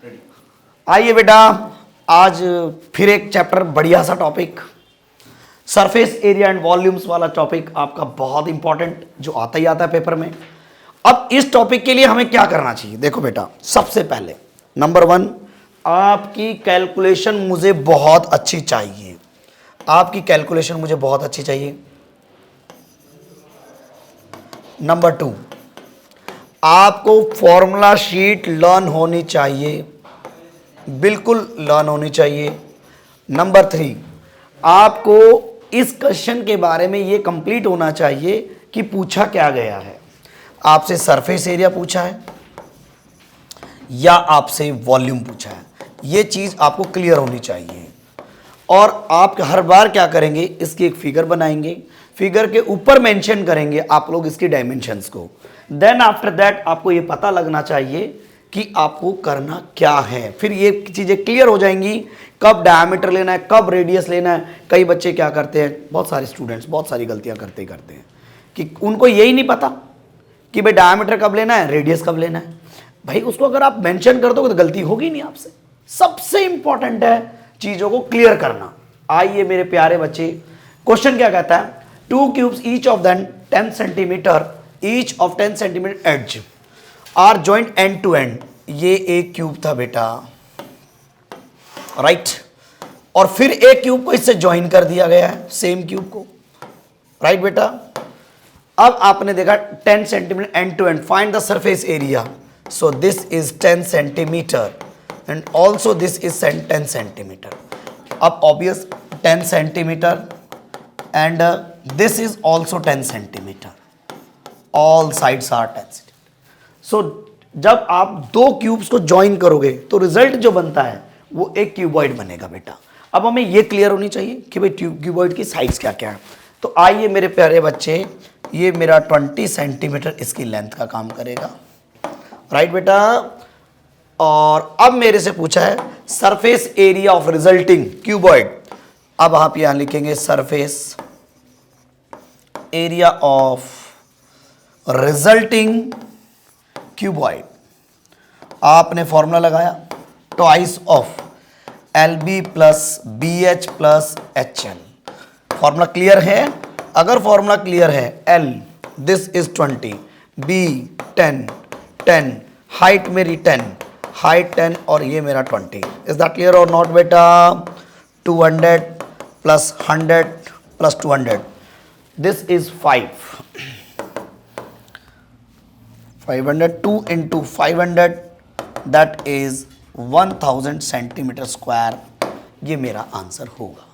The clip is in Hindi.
आइए बेटा, आज फिर एक चैप्टर, बढ़िया सा topic, surface area and volumes वाला टॉपिक आपका बहुत इंपॉर्टेंट, जो आता ही आता है पेपर में। अब इस टॉपिक के लिए हमें क्या करना चाहिए? देखो बेटा, सबसे पहले नंबर 1, आपकी कैलकुलेशन मुझे बहुत अच्छी चाहिए। आपकी कैलकुलेशन मुझे बहुत अच्छी चाहिए। नंबर 2, आपको फॉर्मूला शीट लर्न होनी चाहिए, बिल्कुल लर्न होनी चाहिए। नंबर 3, आपको इस क्वेश्चन के बारे में ये कंप्लीट होना चाहिए कि पूछा क्या गया है। आपसे सरफेस एरिया पूछा है या आपसे वॉल्यूम पूछा है, ये चीज़ आपको क्लियर होनी चाहिए। और आप हर बार क्या करेंगे, इसकी एक फिगर बनाएंगे, फिगर के ऊपर मेंशन करेंगे आप लोग इसकी डायमेंशंस को। देन आफ्टर दैट आपको ये पता लगना चाहिए कि आपको करना क्या है। फिर ये चीज़ें क्लियर हो जाएंगी, कब डायमीटर लेना है, कब रेडियस लेना है। कई बच्चे क्या करते हैं, बहुत सारे स्टूडेंट्स बहुत सारी गलतियां करते हैं कि उनको यही नहीं पता कि भाई डायमीटर कब लेना है, रेडियस कब लेना है। भाई उसको अगर आप मेंशन कर दोगे तो गलती होगी नहीं आपसे। सबसे इंपॉर्टेंट है चीज़ों को क्लियर करना। आइए मेरे प्यारे बच्चे, क्वेश्चन क्या कहता है, 2 cubes each of them 10 centimetre, each of 10 centimetre edge are joint end to end. ये एक क्यूब था बेटा, राइट और फिर एक क्यूब को इससे ज्वाइन कर दिया गया है, सेम क्यूब को, राइट बेटा। अब आपने देखा 10 centimetre end to end, find the surface area. So this is 10 centimetre and also this is 10 centimetre. अब obvious 10 centimetre and this is also 10 centimetre, all sides are 10 centimetre. So जब आप दो क्यूब्स को ज्वाइन करोगे तो रिजल्ट जो बनता है वो एक क्यूबॉइड बनेगा बेटा। अब हमें ये क्लियर होनी चाहिए कि भाई क्यूबॉइड की साइड्स क्या क्या है। तो आइए मेरे प्यारे बच्चे, ये मेरा 20 सेंटीमीटर इसकी लेंथ का काम करेगा, राइट बेटा। और अब मेरे से पूछा है surface area of resulting cuboid. अब आप यहां लिखेंगे surface area of resulting cuboid. आपने फॉर्मूला लगाया twice of LB plus BH plus HL। Formula clear है? अगर फॉर्मूला क्लियर है, L this is 20, B 10, 10, height मेरी 10, हाइट 10 और ये मेरा 20। इज दैट क्लियर और नॉट बेटा? 200 plus 100 plus 200, this is 500, 2 into 500 that is 1000 centimetre square. ये मेरा आंसर होगा।